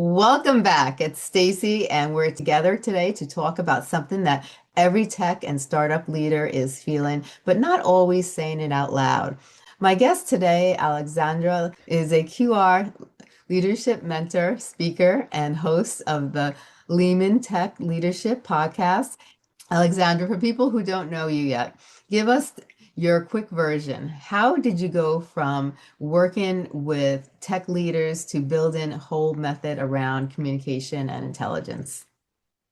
Welcome back. It's Stacey, and we're together today to talk about something that every tech and startup leader is feeling, but not always saying it out loud. My guest today, Aleksandra, is a QR leadership mentor, speaker, and host of the Leman Tech Leadership Podcast. Alexandra, for people who don't know you yet, give us your quick version. How did you go from working with tech leaders to building a whole method around communication and intelligence?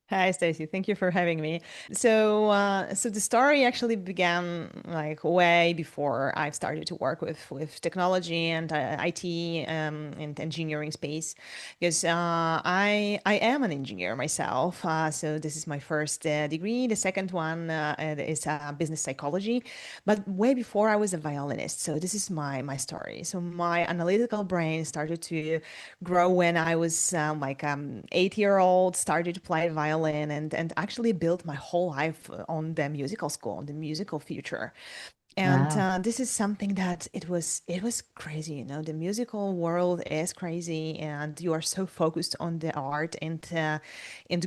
Hi, Stacey. Thank you for having me. So the story actually began like way before I started to work with technology and IT and engineering space, because I am an engineer myself. So this is my first degree. The second one is business psychology, but way before I was a violinist. So this is my story. So my analytical brain started to grow when I was 8 year old, started to play violin and actually built my whole life on the musical school, on the musical future. And Wow. this is something that it was crazy, you know. The musical world is crazy, and you are so focused on the art and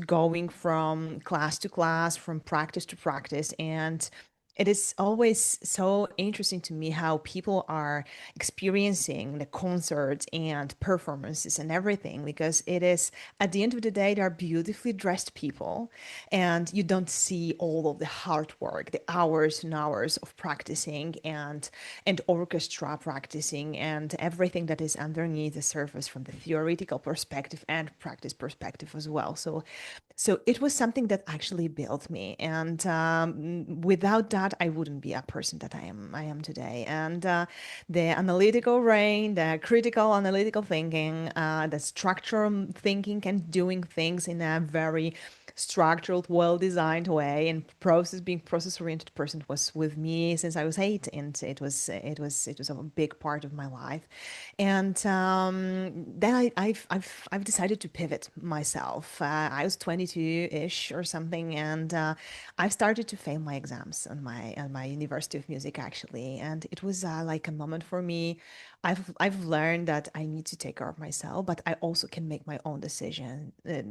going from class to class, from practice to practice, and it is always so interesting to me how people are experiencing the concerts and performances and everything, because it is, at the end of the day, they are beautifully dressed people, and you don't see all of the hard work, the hours and hours of practicing and orchestra practicing and everything that is underneath the surface from the theoretical perspective and practice perspective as well. So it was something that actually built me, and without that, I wouldn't be a person that I am today. And the analytical brain, the critical analytical thinking, the structural thinking, and doing things in a very structured, well-designed way, and being process-oriented person was with me since I was 8, and it was a big part of my life. And then I've decided to pivot myself. I was 22-ish or something, and I've started to fail my exams on my University of Music actually, and it was like a moment for me. I've learned that I need to take care of myself, but I also can make my own decision. Yeah.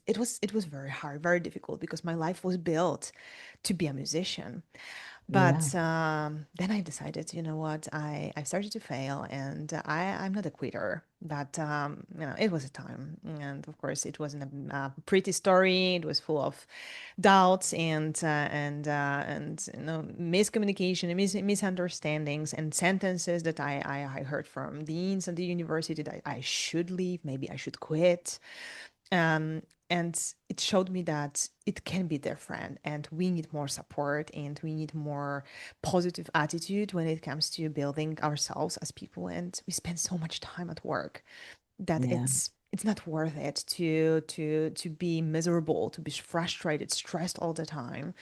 It was very hard, very difficult, because my life was built to be a musician. Yeah. But then I decided, you know what, I started to fail, and I'm not a quitter. But it was a time, and of course, it wasn't a pretty story. It was full of doubts and miscommunication and misunderstandings and sentences that I heard from deans at the university that I should leave, maybe I should quit. And it showed me that it can be different, and we need more support, and we need more positive attitude when it comes to building ourselves as people. And we spend so much time at work that Yeah. it's not worth it to be miserable, to be frustrated, stressed all the time.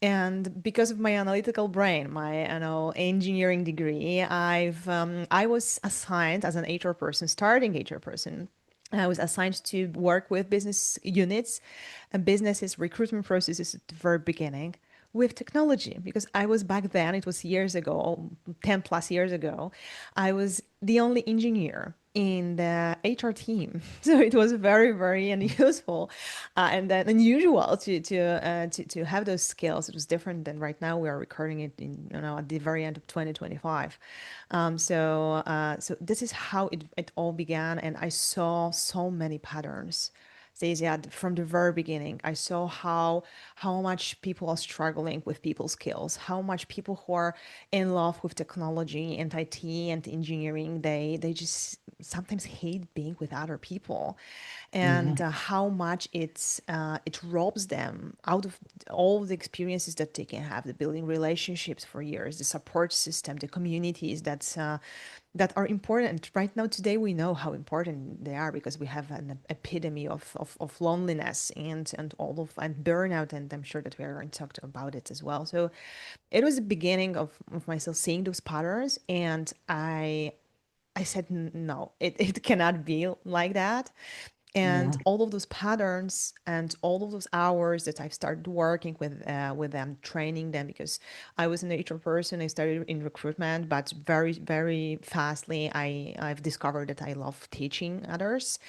And because of my analytical brain, my engineering degree, I was assigned as an HR person, starting HR person. I was assigned to work with business units and businesses recruitment processes at the very beginning with technology, because I was back then, it was years ago, 10 plus years ago, I was the only engineer in the HR team. So it was very, very unuseful and then unusual to have those skills. It was different than right now. We are recording it in, at the very end of 2025. So this is how it all began, and I saw so many patterns. Stacey, from the very beginning, I saw how much people are struggling with people skills, how much people who are in love with technology and IT and engineering, they just sometimes hate being with other people, Yeah. and how much it robs them out of all the experiences that they can have, the building relationships for years, the support system, the communities that are important. Right now, today, we know how important they are, because we have an epidemic of loneliness and all of and burnout, and I'm sure that we are going to talk about it as well. So it was the beginning of myself seeing those patterns, and I said, No, it cannot be like that. And Yeah. all of those patterns and all of those hours that I've started working with them, training them, because I was an HR person. I started in recruitment, but very, very fastly, I've discovered that I love teaching others,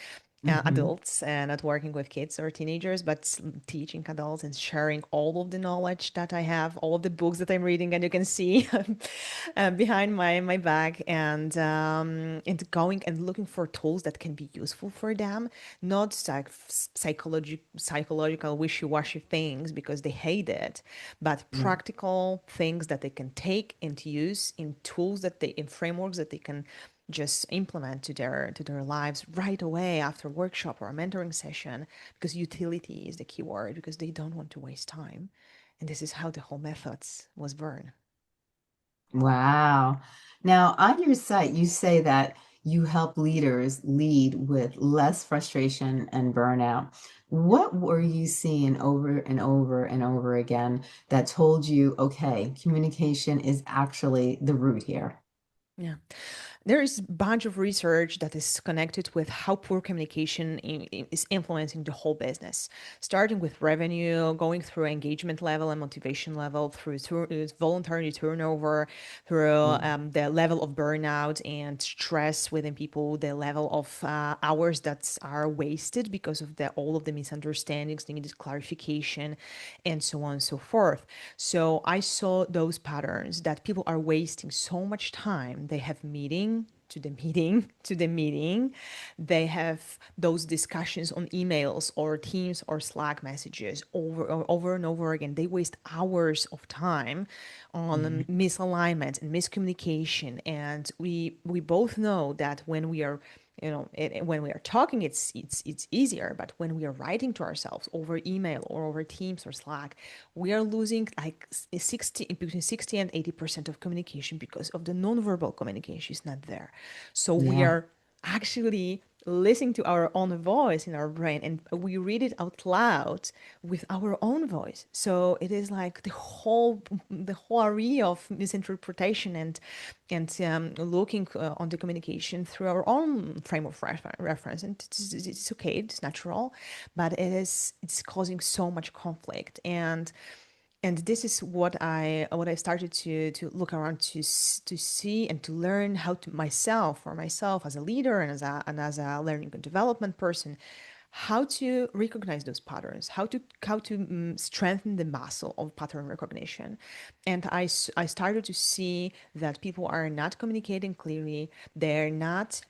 Hmm. adults, and not working with kids or teenagers, but teaching adults and sharing all of the knowledge that I have, all of the books that I'm reading, and you can see behind my back, and going and looking for tools that can be useful for them, not like psychological wishy-washy things because they hate it, but Yeah. practical things that they can take and use in tools that they in frameworks that they can just implement to their lives right away after a workshop or a mentoring session, because utility is the key word, because they don't want to waste time. And this is how the whole methods was born. Wow. Now, on your site, you say that you help leaders lead with less frustration and burnout. What were you seeing over and over and over again that told you, okay, communication is actually the root here? Yeah. There is a bunch of research that is connected with how poor communication is influencing the whole business, starting with revenue, going through engagement level and motivation level, through voluntary turnover, through Yeah. the level of burnout and stress within people, the level of hours that are wasted because of all of the misunderstandings, needed clarification, and so on and so forth. So I saw those patterns that people are wasting so much time. They have meeting to the meeting to the meeting. They have those discussions on emails or Teams or Slack messages over and over again. They waste hours of time on Yeah. misalignment and miscommunication. And we both know that when we are, when we are talking, it's easier, but when we are writing to ourselves over email or over Teams or Slack, we are losing like 60 between 60 and 80% of communication because of the nonverbal communication is not there. So we Yeah. are actually listening to our own voice in our brain, and we read it out loud with our own voice. So it is like the whole area of misinterpretation and looking on the communication through our own frame of reference. And it's okay, it's natural, but it's causing so much conflict. And this is what I started to look around to see and to learn how to myself as a leader and as a learning and development person, how to recognize those patterns, how to strengthen the muscle of pattern recognition. And I started to see that people are not communicating clearly. They're not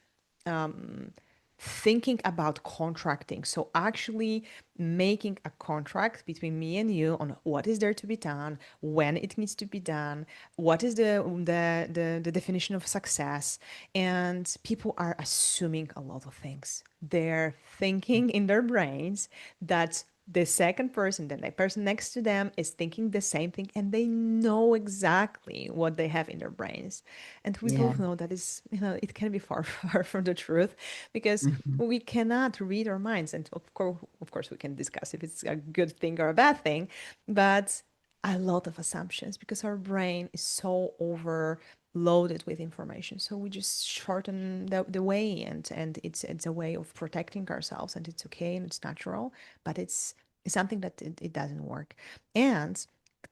thinking about contracting. So actually making a contract between me and you on what is there to be done, when it needs to be done, what is the definition of success. And people are assuming a lot of things. They're thinking in their brains that the second person, the person next to them, is thinking the same thing, and they know exactly what they have in their brains. And we Yeah. both know that is, it can be far, far from the truth, because Mhm. we cannot read our minds. And of course, we can discuss if it's a good thing or a bad thing, but a lot of assumptions because our brain is so overloaded with information. So we just shorten the way, and it's a way of protecting ourselves, and it's okay and it's natural, but it's something that it doesn't work. And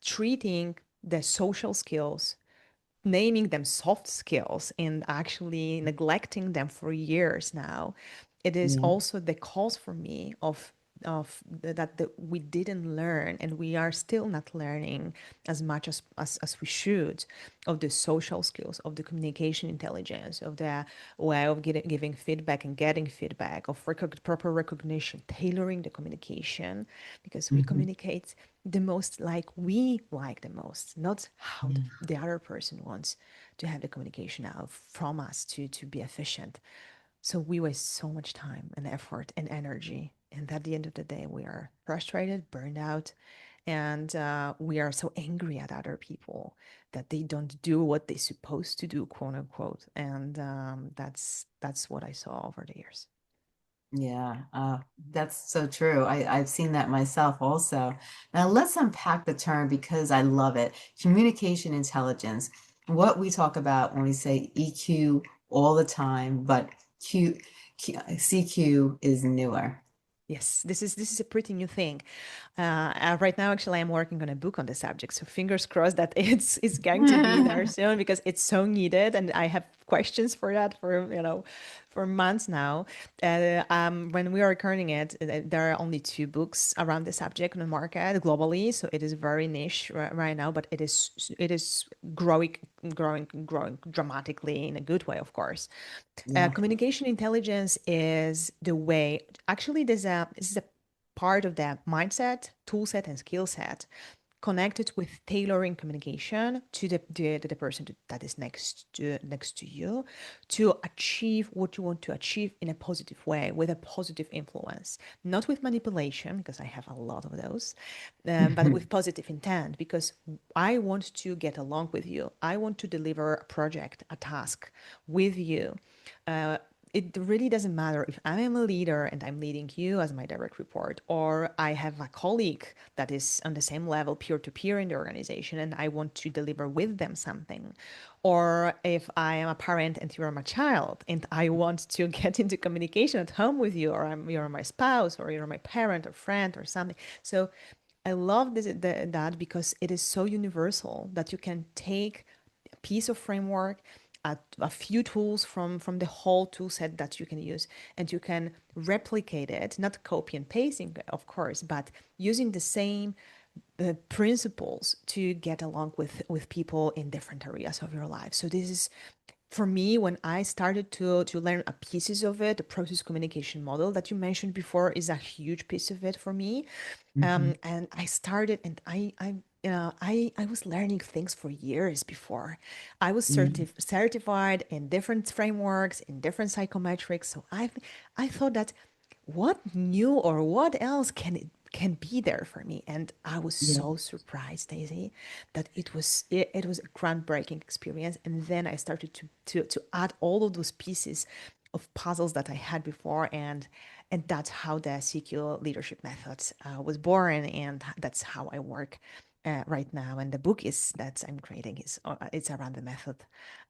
treating the social skills, naming them soft skills and actually neglecting them for years now, it is Yeah. also the cause for me that we didn't learn, and we are still not learning as much as we should, of the social skills, of the communication intelligence, of the way of giving feedback and getting feedback, of proper recognition, tailoring the communication, because we Mhm. communicate the most like we like the most, not how the, Yeah. the other person wants to have the communication out from us to be efficient. So we waste so much time and effort and energy. And at the end of the day, we are frustrated, burned out, and we are so angry at other people that they don't do what they're supposed to do, quote unquote. And that's what I saw over the years. Yeah, that's so true. I've seen that myself also. Now let's unpack the term because I love it. Communication intelligence. What we talk about when we say EQ all the time, but Q CQ is newer. Yes, this is a pretty new thing. Right now, actually, I'm working on a book on the subject, so fingers crossed that it's going to be there soon because it's so needed, and I have questions for that for months now. When we are recording it, there are only two books around the subject on the market globally, so it is very niche right now, but it is growing, growing dramatically in a good way, of course. Yeah. Communication intelligence is the way, actually, this is a part of the mindset, toolset, and skill set connected with tailoring communication to the person that is next to you to achieve what you want to achieve in a positive way with a positive influence, not with manipulation, because I have a lot of those, but with positive intent, because I want to get along with you. I want to deliver a project, a task with you. It really doesn't matter if I am a leader and I'm leading you as my direct report, or I have a colleague that is on the same level, peer to peer in the organization, and I want to deliver with them something. Or if I am a parent and you're my child and I want to get into communication at home with you, or you're my spouse, or you're my parent or friend or something. So I love that because it is so universal that you can take a piece of framework, a few tools from the whole tool set that you can use, and you can replicate it, not copy and pasting, of course, but using the same principles to get along with people in different areas of your life. So this is, for me, when I started to learn a pieces of it, the process communication model that you mentioned before is a huge piece of it for me. Mhm. And I started, and I was learning things for years before. I was Mhm. certified in different frameworks, in different psychometrics. So I thought that what new or what else can be there for me, and I was Yeah. so surprised, Daisy, that it was a groundbreaking experience. And then I started to add all of those pieces of puzzles that I had before, and that's how the CQ leadership method was born, and that's how I work right now. And the book is that I'm creating is it's around the method,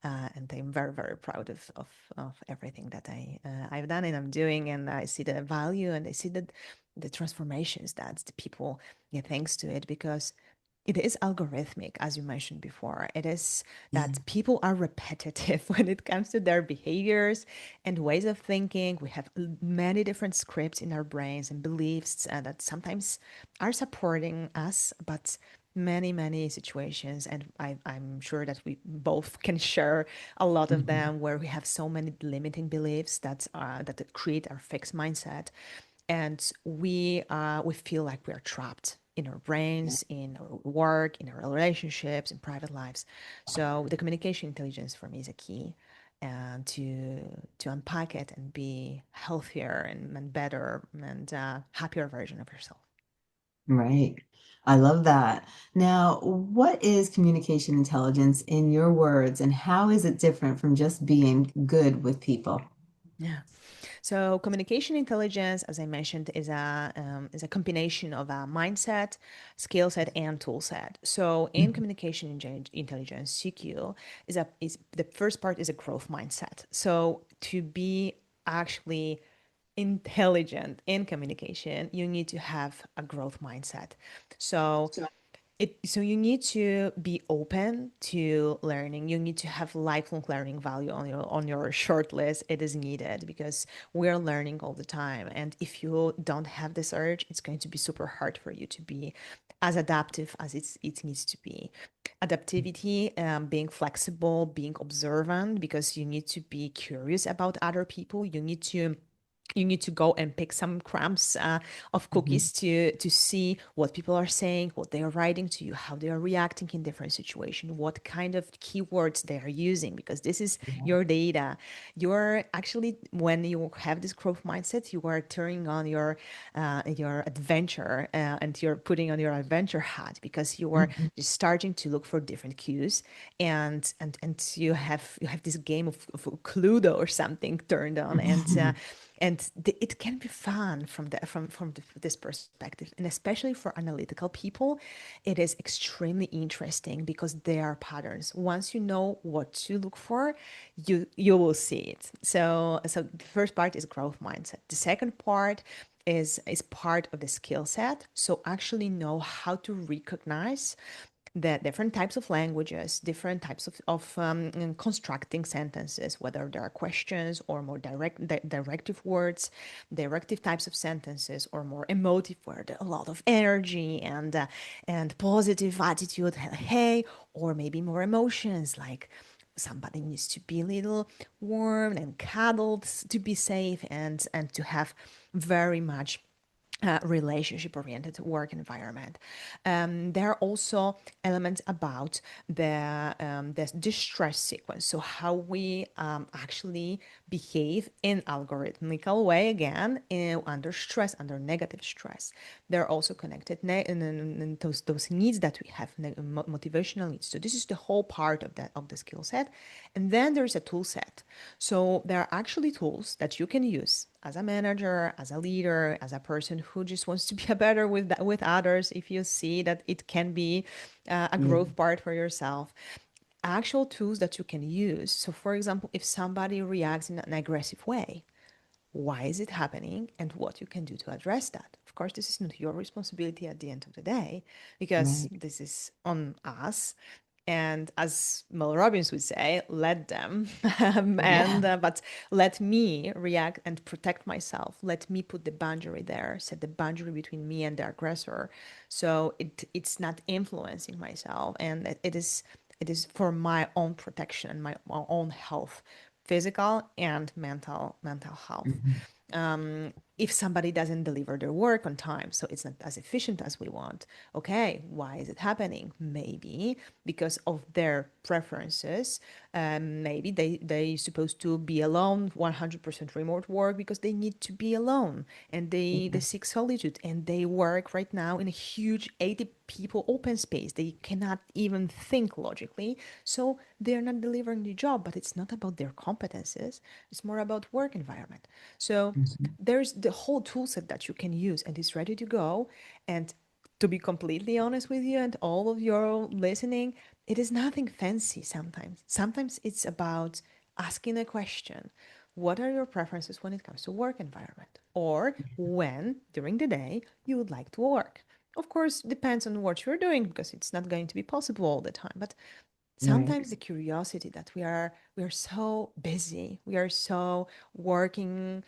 and I'm very very proud of everything that I've done and I'm doing, and I see the value, and I see the transformations that the people get thanks to it, because it is algorithmic, as you mentioned before. It is that Yeah. people are repetitive when it comes to their behaviors and ways of thinking. We have many different scripts in our brains and beliefs that sometimes are supporting us, but many, many situations, and I'm sure that we both can share a lot of Mhm. them, where we have so many limiting beliefs that create our fixed mindset, and we feel like we are trapped in our Yeah. brains, in our work, in our relationships, in private lives. So the communication intelligence for me is a key, and to unpack it and be healthier and better and happier version of yourself. Right. I love that. Now, what is communication intelligence in your words, and how is it different from just being good with people? Yeah. So communication intelligence, as I mentioned, is a combination of a mindset, skill set, and tool set. So in Mhm. communication intelligence, CQ is the first part is a growth mindset. So to be actually intelligent in communication, you need to have a growth mindset. So so you need to be open to learning. You need to have lifelong learning value on your short list. It is needed because we're learning all the time. And if you don't have this urge, it's going to be super hard for you to be as adaptive as it needs to be. Adaptivity, being flexible, being observant, because you need to be curious about other people. You need to go and pick some crumbs of Mhm. cookies to see what people are saying, what they are writing to you, how they are reacting in different situations, what kind of keywords they are using, because this is Yeah. your data. You're actually, when you have this growth mindset, you are turning on your adventure, and you're putting on your adventure hat, because you are Mhm. just starting to look for different cues, and you have this game of Cluedo or something turned on, and And it can be fun from this perspective, and especially for analytical people, it is extremely interesting because there are patterns. Once you know what to look for, you will see it. So the first part is growth mindset. The second part is part of the skill set. So actually know how to recognize the different types of languages, different types of constructing sentences, whether there are questions or more directive words, directive types of sentences, or more emotive, where there a lot of energy and positive attitude, hey, or maybe more emotions like somebody needs to be a little warm and cuddled to be safe and to have very much relationship oriented work environment. There are also elements about the distress sequence. So, how we actually behave in algorithmical way again under stress, under negative stress. They're also connected in those needs that we have, motivational needs. So, this is the whole part of the skill set. And then there's a tool set. So, there are actually tools that you can use as a manager, as a leader, as a person who just wants to be better with others, if you see that it can be a Yeah. growth part for yourself, actual tools that you can use. So, for example, if somebody reacts in an aggressive way, why is it happening and what you can do to address that. Of course, this is not your responsibility at the end of the day because Right. this is on us. And as Mel Robbins would say, let them, Yeah. but let me react and protect myself. Let me put the boundary there, set the boundary between me and the aggressor, so it's not influencing myself, and it is for my own protection and my own health, physical and mental health. Mhm. If somebody doesn't deliver their work on time, so it's not as efficient as we want, okay, why is it happening? Maybe because of their preferences. Maybe they supposed to be alone, 100% remote work because they need to be alone, and they Yeah. seek solitude, and they work right now in a huge 80 people open space. They cannot even think logically, so they're not delivering the job. But it's not about their competences, it's more about work environment. So Mhm. there's the whole tool set that you can use, and it's ready to go. And to be completely honest with you and all of your listening, it is nothing fancy sometimes. Sometimes it's about asking a question. What are your preferences when it comes to work environment? Or when during the day you would like to work? Of course, depends on what you're doing because it's not going to be possible all the time. But Right. sometimes the curiosity that we are so busy, we are so working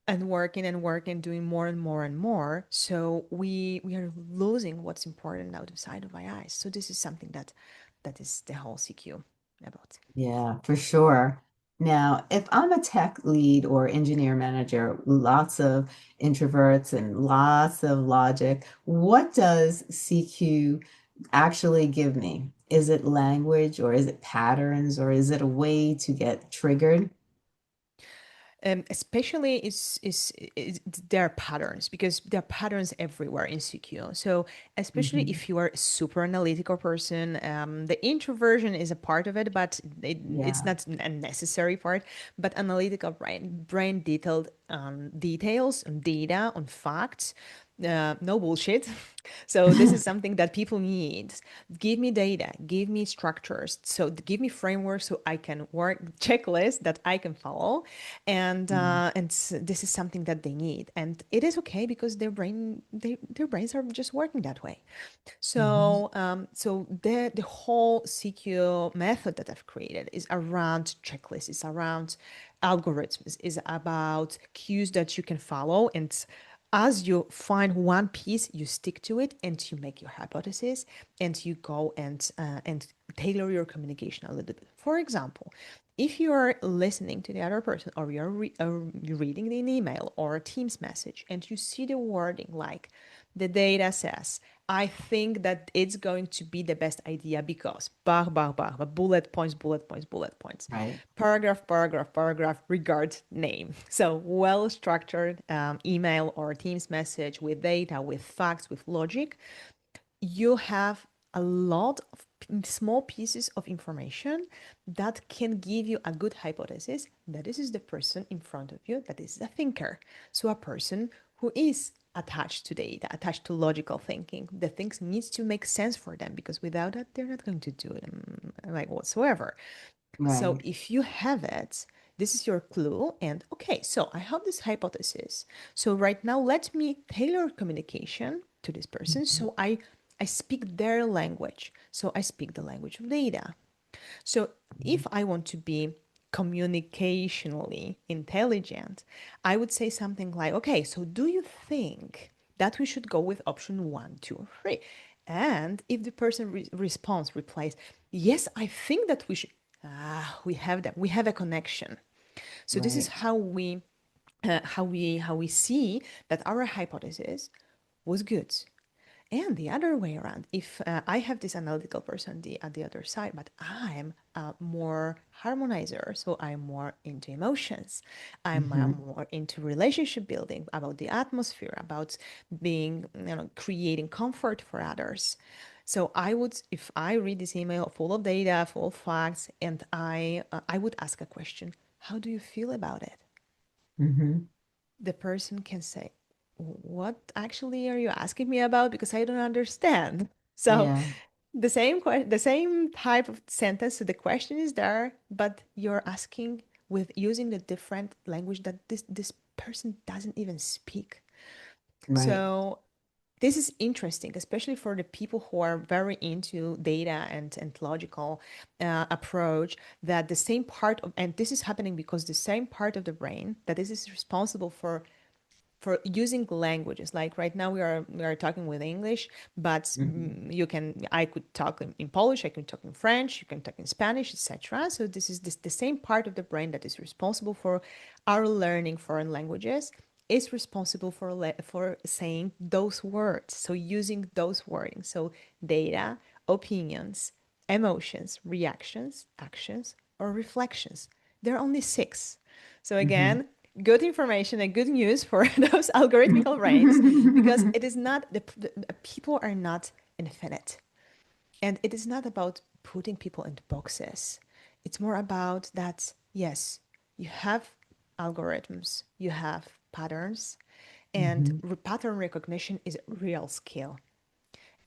and working and working, doing more and more and more, so we are losing what's important outside of our eyes. So this is something that is the whole CQ about. Yeah, for sure. Now, if I'm a tech lead or engineer manager, lots of introverts and lots of logic, what does CQ actually give me? Is it language or is it patterns or is it a way to get triggered? Especially is there are patterns, because there are patterns everywhere in CQ. So especially Mhm. if you are a super analytical person, the introversion is a part of it, but it's Yeah. not a necessary part. But analytical brain detailed details on data, on facts, no bullshit. So this is something that people need. Give me data, give me structures, so give me frameworks so I can work checklists that I can follow, and this is something that they need, and it is okay because their brains are just working that way. Mhm. So the whole CQ method that I've created is around checklists, is around algorithms, is about cues that you can follow, and as you find one piece, you stick to it, and you make your hypothesis, and you go and tailor your communication a little bit. For example, if you are listening to the other person, or you're reading an email or a Teams message, and you see the wording like the data says, I think that it's going to be the best idea because bah, bah, bah, bah, bullet points, bullet points, bullet points, Right. paragraph, paragraph, paragraph, regard name. So well structured email or Teams message with data, with facts, with logic. You have a lot of small pieces of information that can give you a good hypothesis that this is the person in front of you that is a thinker. So a person who is attached to data, attached to logical thinking. The things needs to make sense for them because without that, they're not going to do it like whatsoever. So Right. if you have it, this is your clue. And okay, so I have this hypothesis. So right now, let me tailor communication to this person. So I speak their language. So I speak the language of data. So if I want to be communicationally intelligent, I would say something like, okay, so do you think that we should go with option one, two, or three? And if the person replies, yes, I think that we should, we have that, we have a connection. So this is Right. how we see that our hypothesis was good. And the other way around, if I have this analytical person at the other side, but I'm more harmonizer, so I'm more into emotions, I'm Hmm. more into relationship building, about the atmosphere, about being, creating comfort for others. So I would, if I read this email full of data, full of facts, and I would ask a question: How do you feel about it? Hmm. The person can say, what actually are you asking me about? Because I don't understand. So Yeah. the same type of sentence. So the question is there, but you're asking with using the different language that this person doesn't even speak. Right. So this is interesting, especially for the people who are very into data and logical approach, that the same part of, and this is happening because the same part of the brain that is responsible for using languages. Like right now we are talking with English, but Hmm. I could talk in Polish, I can talk in French, you can talk in Spanish, etc. So this is the same part of the brain that is responsible for our learning foreign languages is responsible for saying those words, so using those wordings. So data, opinions, emotions, reactions, actions, or reflections. There are only six. So Hmm. again, good information and good news for those algorithmical brains, because it is not the people are not infinite, and it is not about putting people into boxes. It's more about that, yes, you have algorithms, you have patterns, and Hmm. pattern recognition is a real skill.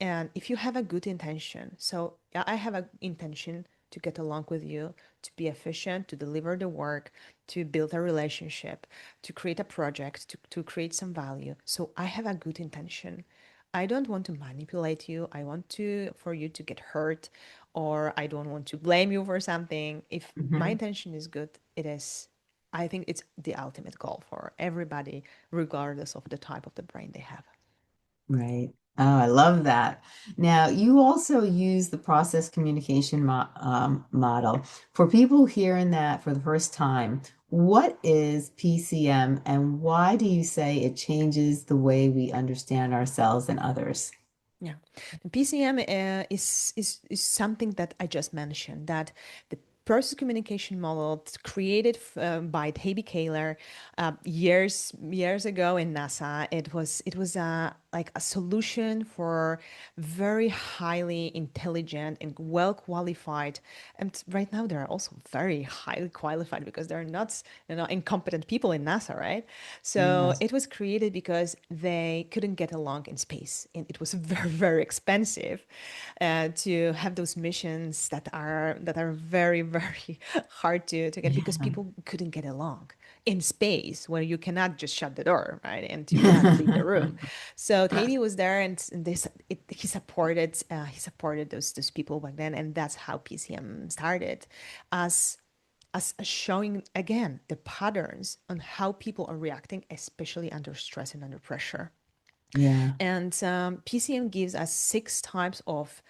And if you have a good intention, so yeah, I have an intention to get along with you, to be efficient, to deliver the work, to build a relationship, to create a project, to create some value. So I have a good intention. I don't want to manipulate you. I want to for you to get hurt, or I don't want to blame you for something. If my Hmm. intention is good, it is, I think it's the ultimate goal for everybody, regardless of the type of the brain they have. Right. Oh, I love that. Now, you also use the process communication model. For people hearing that for the first time, what is PCM and why do you say it changes the way we understand ourselves and others? Yeah, the PCM is something that I just mentioned. That the process communication model created by Tabby Kaler years ago in NASA. It was like a solution for very highly intelligent and well qualified. And right now they are also very highly qualified because they're not incompetent people in NASA, right? So Yes. it was created because they couldn't get along in space, and it was very very expensive to have those missions that are very very hard to get because Yeah. people couldn't get along in space where you cannot just shut the door, right? And you cannot leave the room. So Teddy was there, and he supported those people back then, and that's how PCM started, as as showing again the patterns on how people are reacting, especially under stress and under pressure. Yeah. And PCM gives us six types of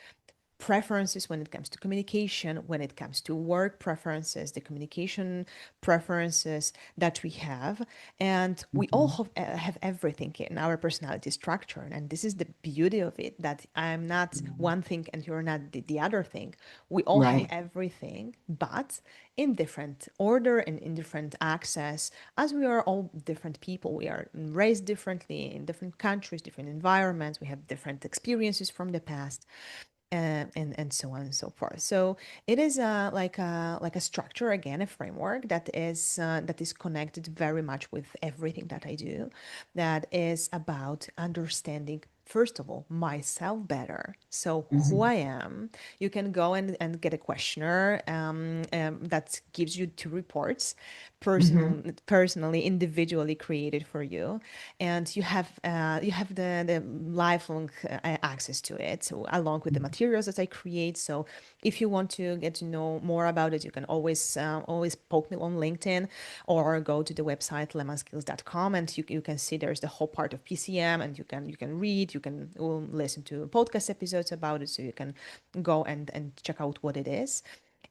preferences when it comes to communication, when it comes to work preferences, the communication preferences that we have. And we all Mhm. have everything in our personality structure. And this is the beauty of it, that I'm not one thing and you're not the other thing. We all have Right. everything, but in different order and in different access, as we are all different people. We are raised differently in different countries, different environments. We have different experiences from the past. and so on and so forth. So it is like a structure, again, a framework that is connected very much with everything that I do. That is about understanding, first of all, myself better. So who Hmm. I am. You can go and get a questionnaire that gives you two reports, Hmm. personally, individually created for you, and you have the lifelong access to it, so along with the materials that I create. So if you want to get to know more about it, you can always poke me on LinkedIn or go to the website lemanskills.com, and you can see there's the whole part of PCM, and you can read, you can listen to podcast episodes about it, so you can go and check out what it is.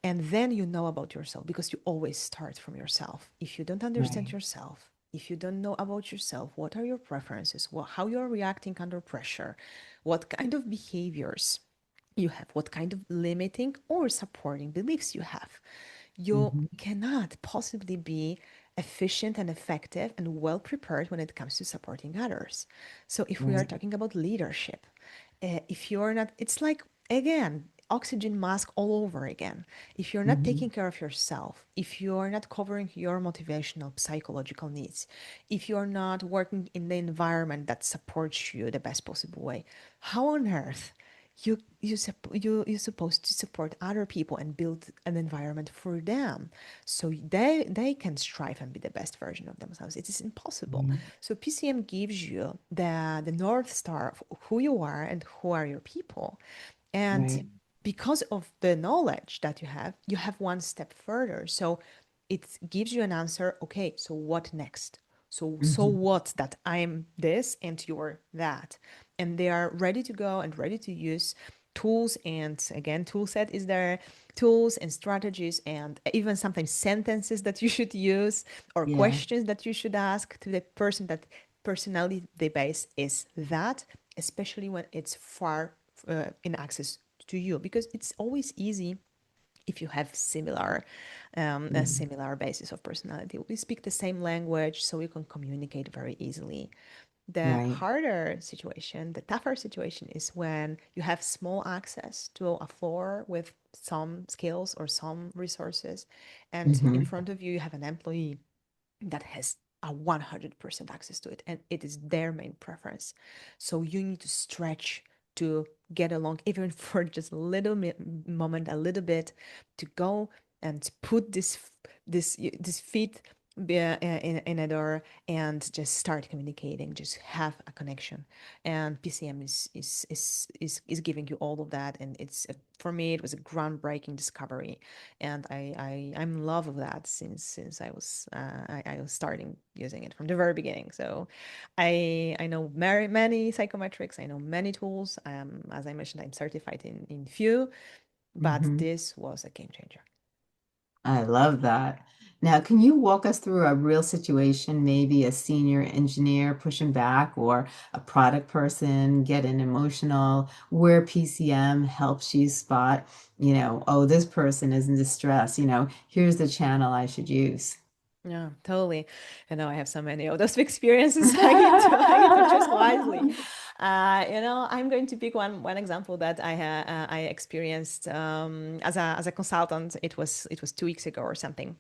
And then you know about yourself, because you always start from yourself. If you don't understand Right. yourself, if you don't know about yourself, what are your preferences, how you're reacting under pressure, what kind of behaviors you have, what kind of limiting or supporting beliefs you have, you Hmm. cannot possibly be efficient and effective and well prepared when it comes to supporting others. So if we are Right. talking about leadership, if you're not, it's like, again, oxygen mask all over again. If you're not Hmm. taking care of yourself, if you're not covering your motivational psychological needs, if you're not working in the environment that supports you the best possible way, how on earth you're supposed to support other people and build an environment for them, so they can strive and be the best version of themselves? It is impossible. Right. So PCM gives you the north star of who you are and who are your people. And Right. because of the knowledge that you have one step further. So it gives you an answer. Okay, so what next? So Hmm. what that I'm this and you're that. And they are ready to go and ready to use tools. And again, toolset is there, tools and strategies, and even sometimes sentences that you should use, or Yeah. questions that you should ask to the person that personality the base is that, especially when it's far in access to you, because it's always easy if you have a Hmm. similar basis of personality. We speak the same language, so we can communicate very easily. The Right. harder situation, the tougher situation, is when you have small access to a floor with some skills or some resources, and in Hmm. front of you, you have an employee that has a 100% access to it, and it is their main preference. So you need to stretch to get along, even for just a little moment, a little bit, to go and put this feet in a door and just start communicating, just have a connection. And PCM is giving you all of that, and for me it was a groundbreaking discovery, and I'm in love with that since I was starting using it from the very beginning. So I know many psychometrics, I know many tools. As I mentioned, I'm certified in few, but Hmm. this was a game changer. I love that. Now, can you walk us through a real situation, maybe a senior engineer pushing back or a product person getting emotional, where PCM helps you spot, oh, this person is in distress, here's the channel I should use. Yeah, totally. I know I have so many of those experiences, so I need to choose wisely. I'm going to pick one example that I experienced as a consultant. It was 2 weeks ago or something.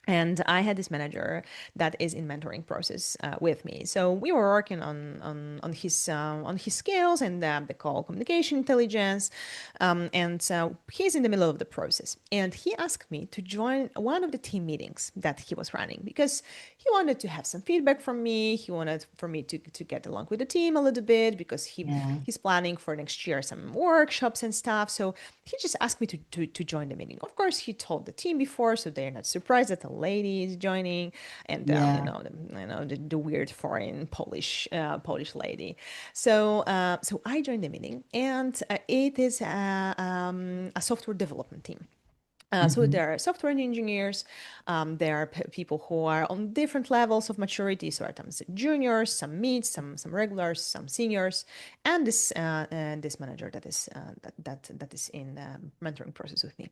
And I had this manager that is in mentoring process with me. So we were working on his skills and the call communication intelligence, and so he's in the middle of the process. And he asked me to join one of the team meetings that he was running, because he wanted to have some feedback from me. He wanted for me to get along with the team a little bit, because Yeah. he's planning for next year some workshops and stuff. So he just asked me to join the meeting. Of course, he told the team before, so they're not surprised that a lady is joining, and Yeah. the weird foreign Polish lady. So I joined the meeting, and it is a software development team. So Hmm. there are software engineers, there are people who are on different levels of maturity. So there are some juniors, some mids, some regulars, some seniors, and this manager that is in the mentoring process with me.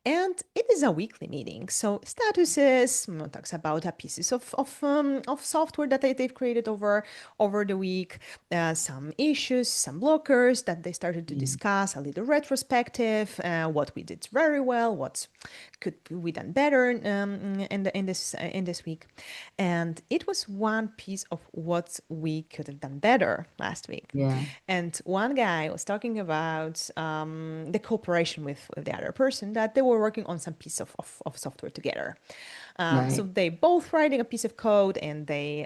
And it is a weekly meeting. So statuses talks about a pieces of software that they've created over the week, some issues, some blockers that they started to Yeah. discuss, a little retrospective, what we did very well, what could we done better in this week, and it was one piece of what we could have done better last week. Yeah. And one guy was talking about the cooperation with the other person, that they were working on some piece of software together. So Right. they both writing a piece of code, and they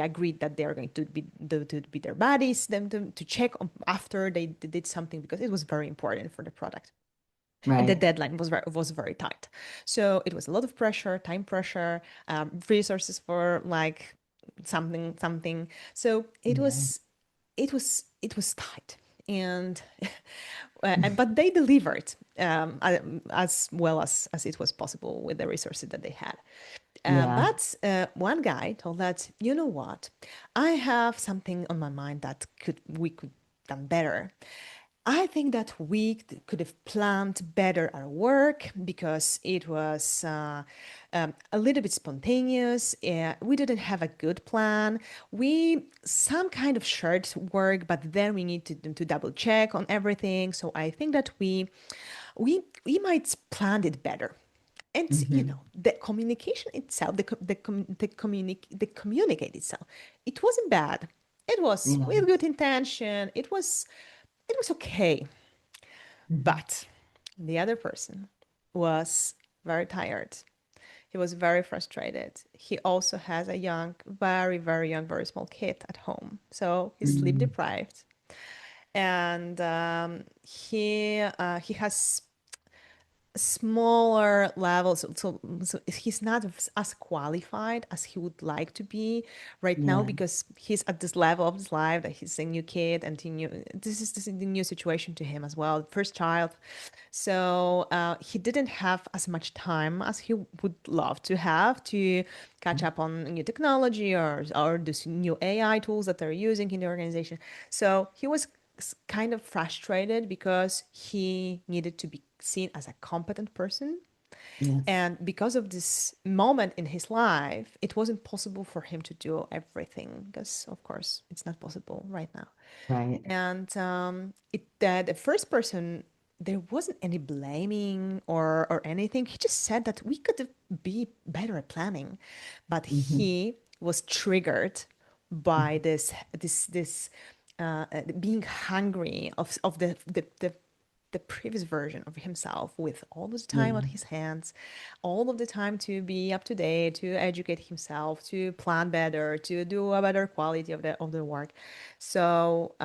agreed that they are going to be their buddies, them to check after they did something, because it was very important for the product, and the Right. deadline was very tight. So it was a lot of pressure, time pressure, resources for like something. So Yeah. it was tight, and but they delivered as well as it was possible with the resources that they had. Yeah. But one guy told that, you know what, I have something on my mind that we could done better. I think that we could have planned better our work, because it was a little bit spontaneous. We didn't have a good plan. We some kind of shared work, but then we need to double check on everything. So I think that we might planned it better. And Hmm. the communication itself, the communicate itself, it wasn't bad. It was Yeah. with good intention. It was okay. Hmm. But the other person was very tired. He was very frustrated. He also has a young, very, very young, very small kid at home. So he's sleep Hmm. deprived. And he has smaller levels. So he's not as qualified as he would like to be right now, Yeah. because he's at this level of his life that he's a new kid, and this is the new situation to him as well, first child. So he didn't have as much time as he would love to have to catch up on new technology, or this new AI tools that they're using in the organization. So he was kind of frustrated, because he needed to be seen as a competent person. Yes. And because of this moment in his life, it wasn't possible for him to do everything, because, of course, it's not possible right now. Right. And the first person, there wasn't any blaming or anything. He just said that we could be better at planning, but Hmm. he was triggered by this being hungry of the previous version of himself, with all the time on Yeah. his hands, all of the time to be up to date, to educate himself, to plan better, to do a better quality of the work. So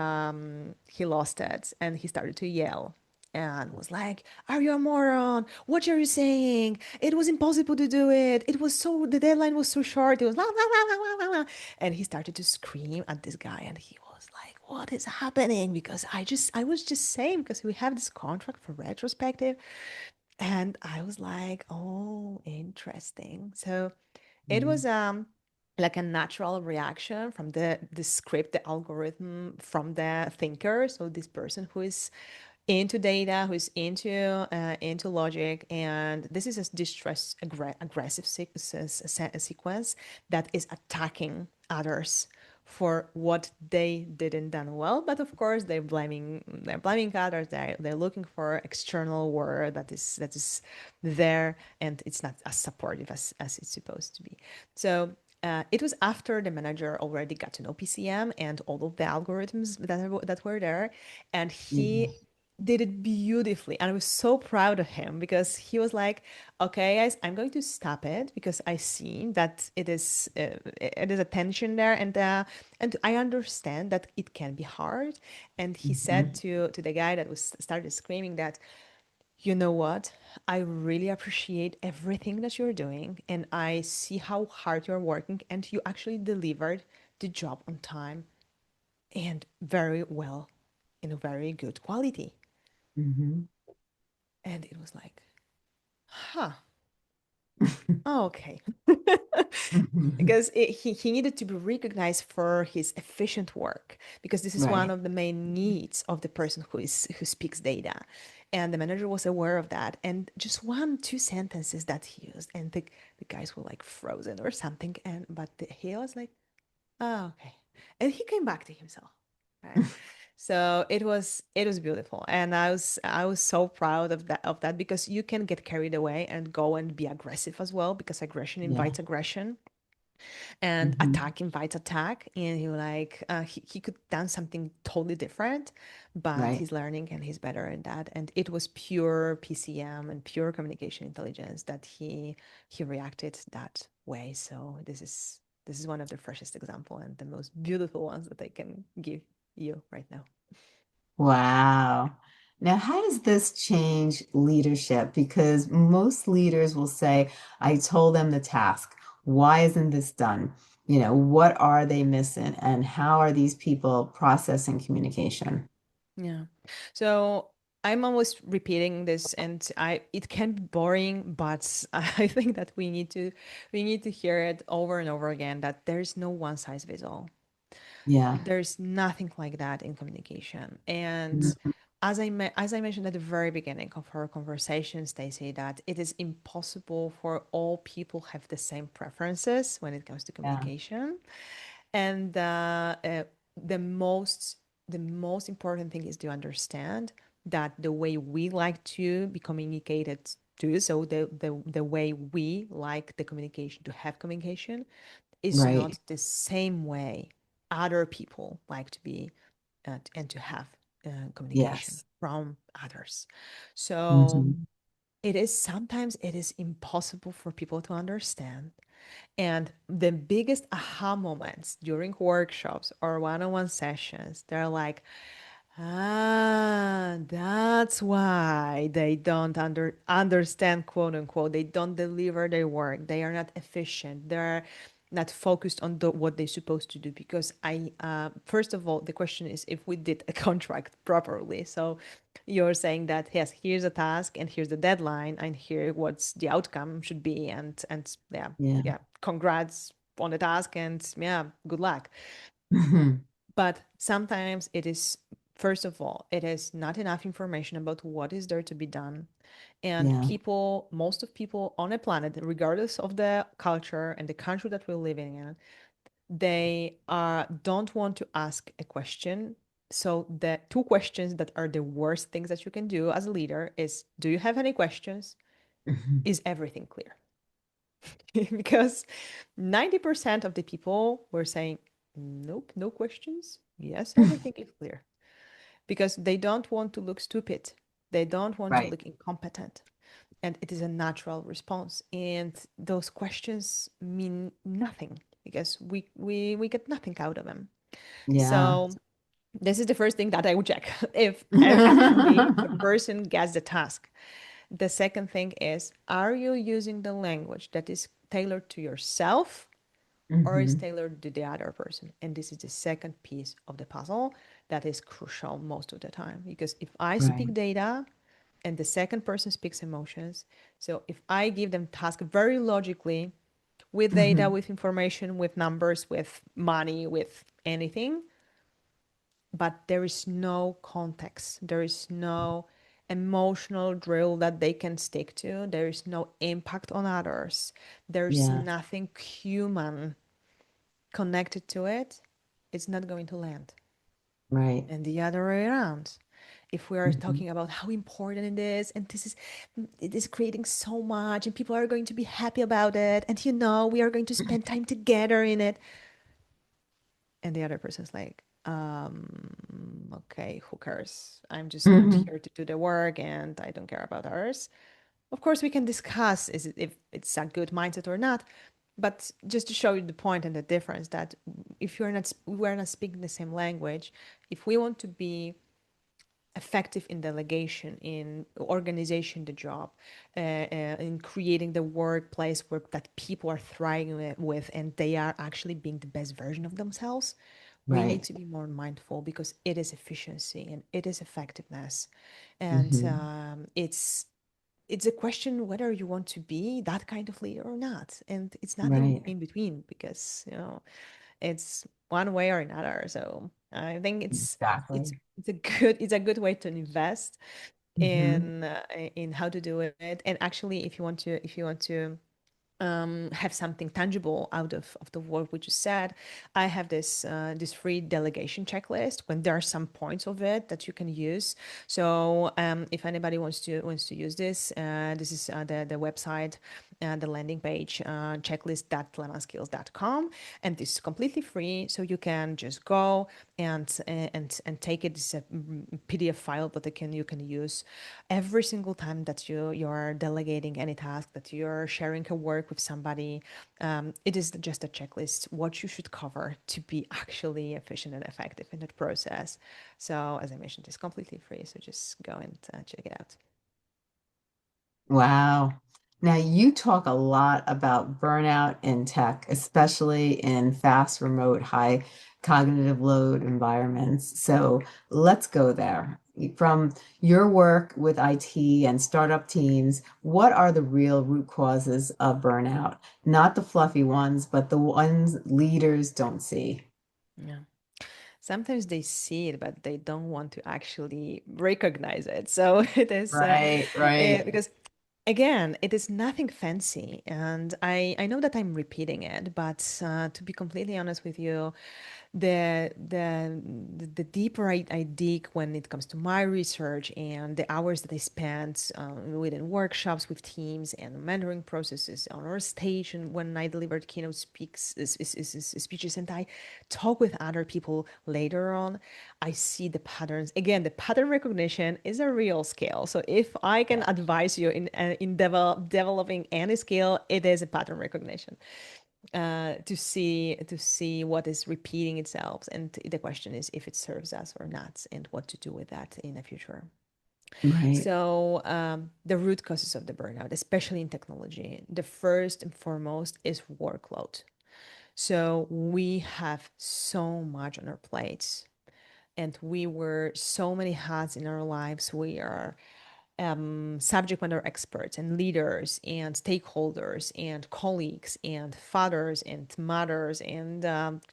he lost it, and he started to yell and was like, "Are you a moron? What are you saying? It was impossible to do it. It was so the deadline was so short. It was la la la la la la." And he started to scream at this guy, and he was like, "What is happening?" Because I was just saying, because we have this contract for retrospective, and I was like, "Oh, interesting." So it Yeah. was like a natural reaction from the script, the algorithm, from the thinker. So this person who is into data, who's into logic, and this is a aggressive sequence that is attacking others for what they didn't done well. But of course, they're blaming others. They're looking for external word that is there, and it's not as supportive as it's supposed to be. So it was after the manager already got to know PCM and all of the algorithms that were there, and he Yeah. did it beautifully. And I was so proud of him, because he was like, "Okay, guys, I'm going to stop it, because I see that it is a tension there, and I understand that it can be hard." And he said Hmm. to the guy that was started screaming that, "You know what? I really appreciate everything that you're doing, and I see how hard you're working, and you actually delivered the job on time and very well, in a very good quality." Hmm. And it was like, huh, oh, okay. Mhm. because he needed to be recognized for his efficient work, because this is one Right. of the main needs of the person who speaks data. And the manager was aware of that, and just one two sentences that he used, and the guys were like frozen or something, and he was like, oh, okay. And he came back to himself. Right. So it was beautiful. And I was so proud of that, because you can get carried away and go and be aggressive as well, because aggression Yeah. invites aggression and Hmm. attack invites attack. And he could done something totally different, but Right. he's learning and he's better in that. And it was pure PCM and pure communication intelligence that he reacted that way. So this is one of the freshest example and the most beautiful ones that I can give you right now. Wow. Now, how does this change leadership? Because most leaders will say, I told them the task. Why isn't this done? What are they missing? And how are these people processing communication? Yeah. So I'm always repeating this, and it can be boring, but I think that we need to hear it over and over again, that there's no one size fits all. Yeah. There's nothing like that in communication. And Mhm. as I mentioned at the very beginning of our conversation, Stacey, that it is impossible for all people have the same preferences when it comes to Yeah. communication. And the most the most important thing is to understand that the way we like to be communicated to, so the way we like the communication to have communication, is Right. not the same way other people like to be and to have communication Yes. from others. So Hmm. sometimes it is impossible for people to understand. And the biggest aha moments during workshops or one-on-one sessions, they're like, that's why they don't understand, quote unquote. They don't deliver their work. They are not efficient. They're not focused on what they're supposed to do. Because first of all, the question is if we did a contract properly. So you're saying that, yes, here's a task and here's the deadline and here what's the outcome should be. And yeah, Yeah. yeah, congrats on the task and yeah, good luck. Hmm. But sometimes it is, first of all, it is not enough information about what is there to be done. And Yeah. most of people on a planet, regardless of the culture and the country that we're living in, they don't want to ask a question. So the two questions that are the worst things that you can do as a leader is, do you have any questions? Hmm. Is everything clear? Because 90% of the people were saying, nope, no questions. Yes, everything is clear. Because they don't want to look stupid. They don't want to Right. look incompetent. And it is a natural response. And those questions mean nothing because we get nothing out of them. Yeah. So this is the first thing that I would check if actually the person gets the task. The second thing is, are you using the language that is tailored to yourself or is Hmm. tailored to the other person? And this is the second piece of the puzzle that is crucial most of the time. Because if I Right. speak data and the second person speaks emotions, so if I give them task very logically, with data, Hmm. with information, with numbers, with money, with anything, but there is no context, there is no emotional drill that they can stick to, there is no impact on others, there's Yeah. nothing human connected to it, it's not going to land. Right. And the other way around, if we are Hmm. talking about how important it is and it is creating so much and people are going to be happy about it and we are going to spend time together in it, and the other person's like, okay, who cares, I'm just Hmm. here to do the work and I don't care about others. Of course we can discuss if it's a good mindset or not, but just to show you the point and the difference, that if we're not speaking the same language, if we want to be effective in delegation, in organization, the job, in creating the workplace where that people are thriving with and they are actually being the best version of themselves, we need Right. to be more mindful because it is efficiency and it is effectiveness, and Hmm. it's a question whether you want to be that kind of leader or not. And it's not Right. in between because, it's one way or another. So I think it's Exactly. it's a good way to invest Hmm. in how to do it. And actually, if you want to have something tangible out of the work we just said, I have this free delegation checklist when there are some points of it that you can use. So if anybody wants to use this, this is the website and the landing page, checklist.lemanskills.com, and this is completely free. So you can just go and take it. It's a PDF file that you can use every single time that you're delegating any task, that you're sharing a work with somebody. It is just a checklist what you should cover to be actually efficient and effective in that process. So as I mentioned, it's completely free. So just go and check it out. Wow. Now, you talk a lot about burnout in tech, especially in fast, remote, high cognitive load environments. So let's go there. From your work with IT and startup teams, what are the real root causes of burnout? Not the fluffy ones, but the ones leaders don't see. Yeah. Sometimes they see it, but they don't want to actually recognize it. So it is Right, right. because again, it is nothing fancy, and I know that I'm repeating it, but to be completely honest with you, the deeper I dig when it comes to my research and the hours that I spent within workshops with teams and mentoring processes on our stage, and when I delivered keynote speeches and I talk with other people later on, I see the patterns. Again, the pattern recognition is a real skill. So if I can Yeah. advise you in developing any skill, it is a pattern recognition to see what is repeating itself, and the question is if it serves us or not, and what to do with that in the future. Right. So the root causes of the burnout, especially in technology, the first and foremost is workload. So we have so much on our plates, and we wear so many hats in our lives. We are subject matter experts and leaders and stakeholders and colleagues and fathers and mothers and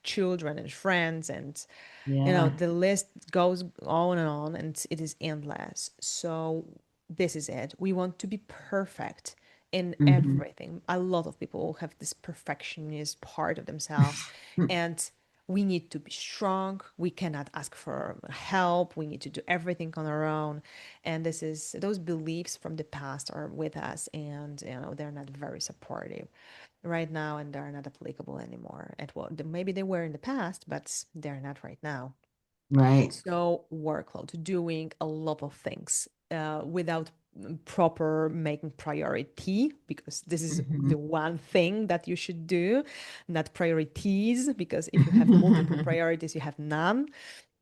children and friends, and Yeah. the list goes on and on, and it is endless. So this is it. We want to be perfect in Hmm. everything. A lot of people have this perfectionist part of themselves, and we need to be strong. We cannot ask for help. We need to do everything on our own. And this is those beliefs from the past are with us, and they're not very supportive right now, and they're not applicable anymore. And well, maybe they were in the past, but they're not right now. Right. So workload, doing a lot of things without proper making priority, because this is Hmm. the one thing that you should do, not priorities, because if you have multiple priorities, you have none.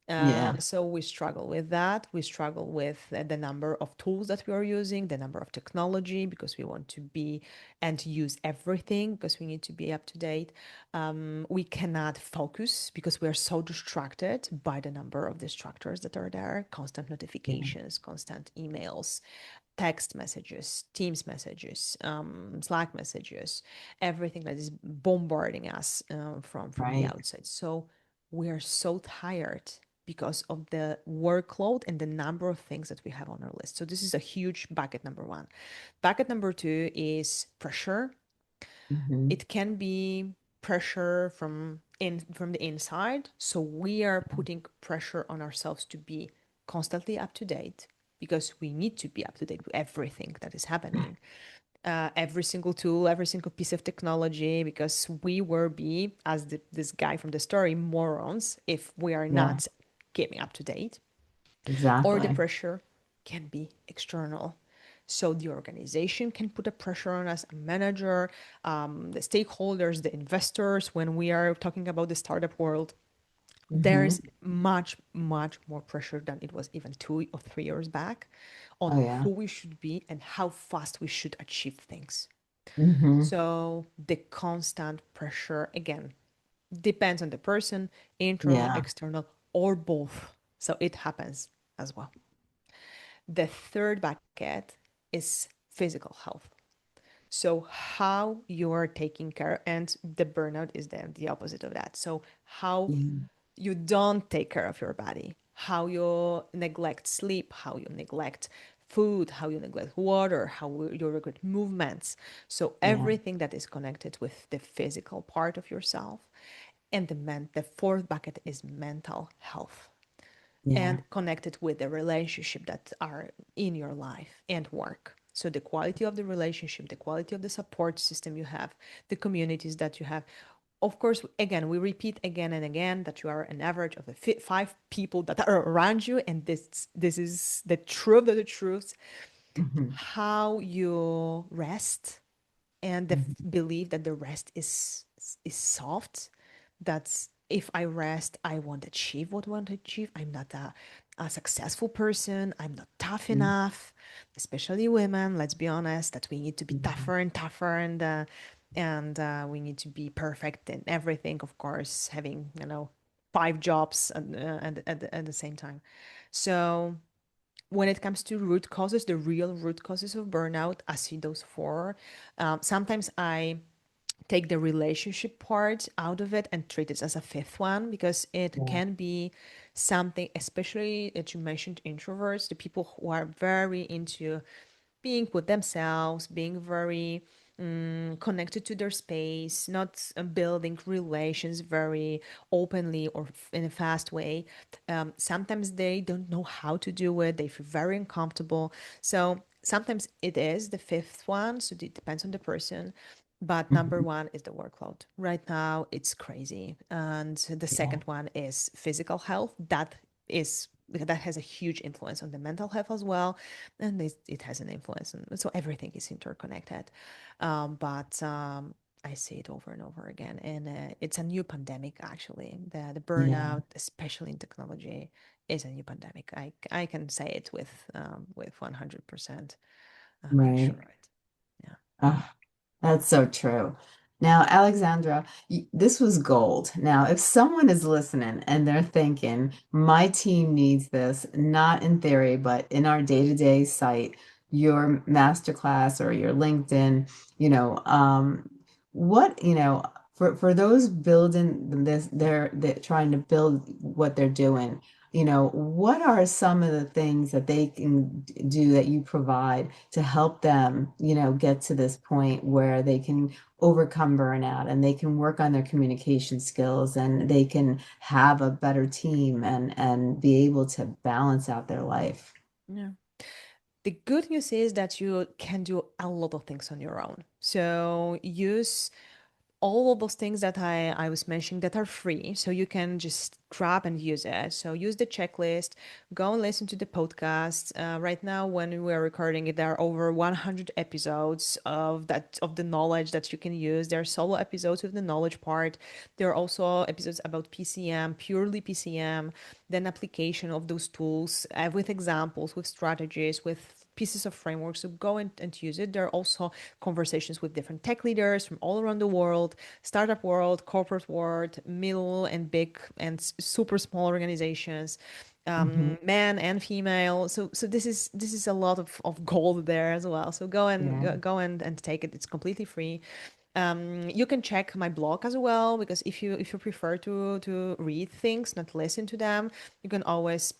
Yeah. So we struggle with that. We struggle with the number of tools that we are using, the number of technology, because we want to be and use everything because we need to be up to date. We cannot focus because we are so distracted by the number of distractors that are there, constant Yeah. notifications, constant emails, text messages, Teams messages, Slack messages, everything that is bombarding us from the Right. outside. So we are so tired because of the workload and the number of things that we have on our list. So this is a huge bucket number one. Bucket number two is pressure. Hmm. It can be pressure from the inside. So we are putting pressure on ourselves to be constantly up to date because we need to be up to date with everything that is happening. Every single tool, every single piece of technology, because we will be, as this guy from the story, morons if we are Yeah. not keeping up to date. Or the Exactly. pressure can be external. So the organization can put a pressure on us, a manager, the stakeholders, the investors. When we are talking about the startup world, Hmm. there's much, much more pressure than it was even 2 or 3 years back on Oh, yeah. who we should be and how fast we should achieve things. Hmm. So the constant pressure, again, depends on the person, internal, Yeah. external, or both. So it happens as well. The third bucket is physical health. So how you are taking care, and the burnout is the opposite of that. So how Yeah. you don't take care of your body, how you neglect sleep, how you neglect food, how you neglect water, how you neglect movements. So Yeah. everything that is connected with the physical part of yourself. And the fourth bucket is mental health Yeah. and connected with the relationship that are in your life and work. So the quality of the relationship, the quality of the support system you have, the communities that you have. Of course, again, we repeat again and again that you are an average of the five people that are around you, and this is the truth of the truth. Hmm. How you rest and the Hmm. belief that the rest is soft, that's if I rest I won't achieve what I want to achieve, I'm not a successful person, I'm not tough enough, especially women, let's be honest, that we need to be Hmm. tougher and tougher, and we need to be perfect in everything, of course, having five jobs at the same time. So when it comes to root causes, the real root causes of burnout, I see those four. Sometimes I take the relationship part out of it and treat it as a fifth one because it Yeah. can be something, especially that you mentioned introverts, the people who are very into being with themselves, being very connected to their space, not building relations very openly or in a fast way. Sometimes they don't know how to do it, they feel very uncomfortable. So sometimes it is the fifth one, so it depends on the person. But number Hmm. one is the workload. Right now, it's crazy. And the Yeah. second one is physical health. That has a huge influence on the mental health as well, and it has an influence on, so everything is interconnected. But I see it over and over again, and it's a new pandemic actually. The Yeah. burnout, especially in technology, is a new pandemic. I can say it with 100% Right. assurance. Yeah. Ah, that's so true. Now, Alexandra, this was gold. Now, if someone is listening and they're thinking, my team needs this, not in theory, but in our day-to-day site, your masterclass or your LinkedIn, you know, what, for those building this, they're trying to build what they're doing, what are some of the things that they can do that you provide to help them, get to this point where they can overcome burnout and they can work on their communication skills and they can have a better team and be able to balance out their life. Yeah. The good news is that you can do a lot of things on your own. So use all of those things that I was mentioning that are free. So you can just grab and use it. So use the checklist, go and listen to the podcast. Right now, when we are recording it, there are over 100 episodes of the knowledge that you can use. There are solo episodes with the knowledge part. There are also episodes about PCM, purely PCM, then application of those tools with examples, with strategies, with pieces of framework. So go and use it. There are also conversations with different tech leaders from all around the world, startup world, corporate world, middle and big and super small organizations, Hmm. man and female. So this is a lot of gold there as well. So Yeah. go and take it. It's completely free. You can check my blog as well because if you prefer to read things, not listen to them, you can always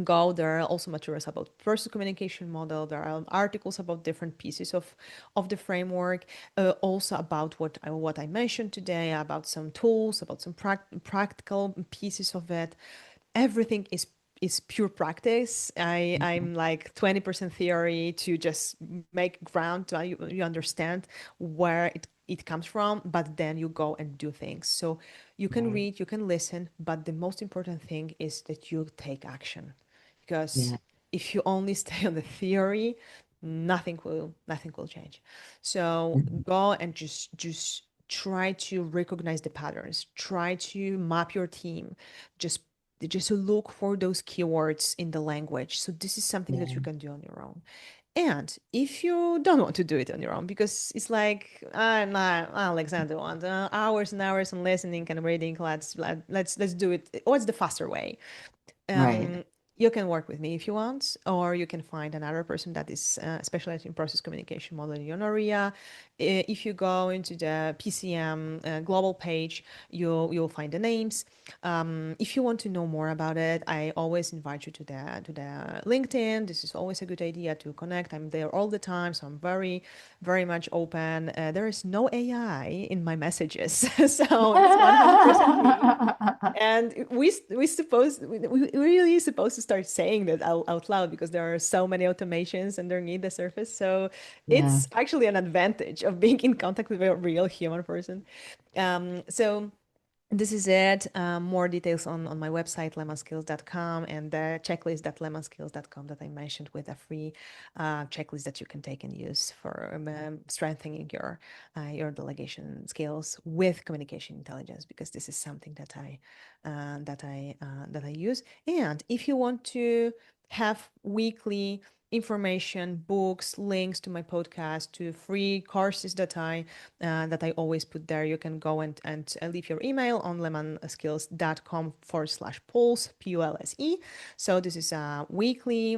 go. There are also materials about personal communication model. There are articles about different pieces of the framework, also about what I mentioned today, about some tools, about some practical pieces of it. Everything is pure practice. I'm like 20% theory to just make ground to you understand where it comes from, but then you go and do things. So you can Right. read, you can listen, but the most important thing is that you take action, because Yeah. if you only stay on the theory, nothing will change. So Mhm. go and just try to recognize the patterns, try to map your team, just just to look for those keywords in the language. So this is something that Yeah. you can do on your own. And if you don't want to do it on your own, because it's like, nah, Alexander wants hours and hours on listening and reading, let's do it. What's the faster way? Right. You can work with me if you want, or you can find another person that is specialized in process communication model in your area. If you go into the PCM global page, you'll find the names. If you want to know more about it, I always invite you to the LinkedIn. This is always a good idea to connect. I'm there all the time, so I'm very much open. There is no AI in my messages, so it's 100% me. And we really supposed to start saying that out loud because there are so many automations underneath the surface. So Yeah. it's actually an advantage of being in contact with a real human person. So this is it. More details on my website, lemanskills.com, and the checklist.lemanskills.com that I mentioned with a free checklist that you can take and use for strengthening your delegation skills with communication intelligence, because this is something that I use. And if you want to have weekly information, books, links to my podcast, to free courses that I always put there. You can go and leave your email on lemanskills.com/pulse, Pulse. So this is a weekly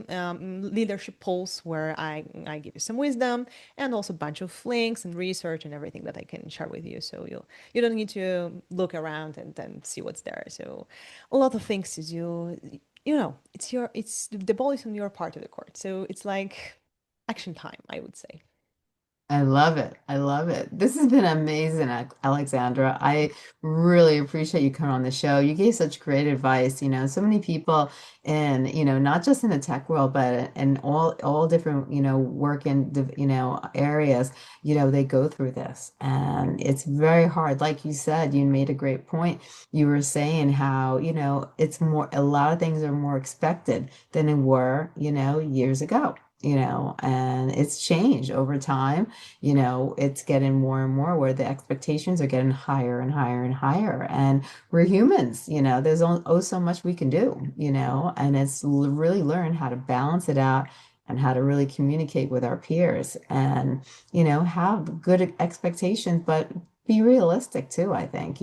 leadership pulse where I give you some wisdom and also a bunch of links and research and everything that I can share with you. So you don't need to look around and then see what's there. So a lot of things is it's the ball is on your part of the court. So it's like action time, I would say. I love it. I love it. This has been amazing, Alexandra. I really appreciate you coming on the show. You gave such great advice. So many people in, not just in the tech world, but in all different, work in, areas, they go through this. And it's very hard. Like you said, you made a great point. You were saying how, it's more, a lot of things are more expected than they were, years ago. And it's changed over time. It's getting more and more where the expectations are getting higher and higher and higher. And we're humans, there's so much we can do, and it's really learn how to balance it out and how to really communicate with our peers and, have good expectations, but be realistic too, I think,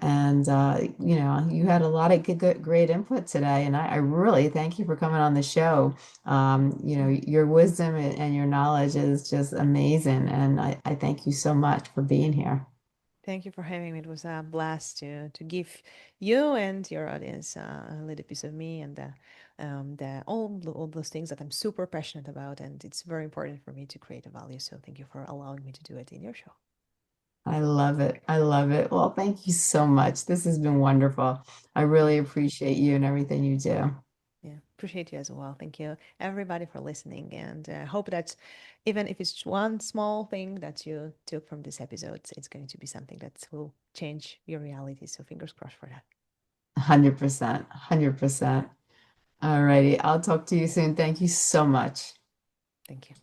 And you had a lot of great input today, and I really thank you for coming on the show. Your wisdom and your knowledge is just amazing. And I thank you so much for being here. Thank you for having me. It was a blast to give you and your audience a little piece of me and all those things that I'm super passionate about. And it's very important for me to create a value. So thank you for allowing me to do it in your show. I love it. I love it. Well, thank you so much. This has been wonderful. I really Thank appreciate you and everything you do. Yeah, appreciate you as well. Thank you, everybody, for listening. And hope that even if it's one small thing that you took from this episode, it's going to be something that will change your reality. So fingers crossed for that. 100%. 100%. All righty. I'll talk to you soon. Thank you so much. Thank you.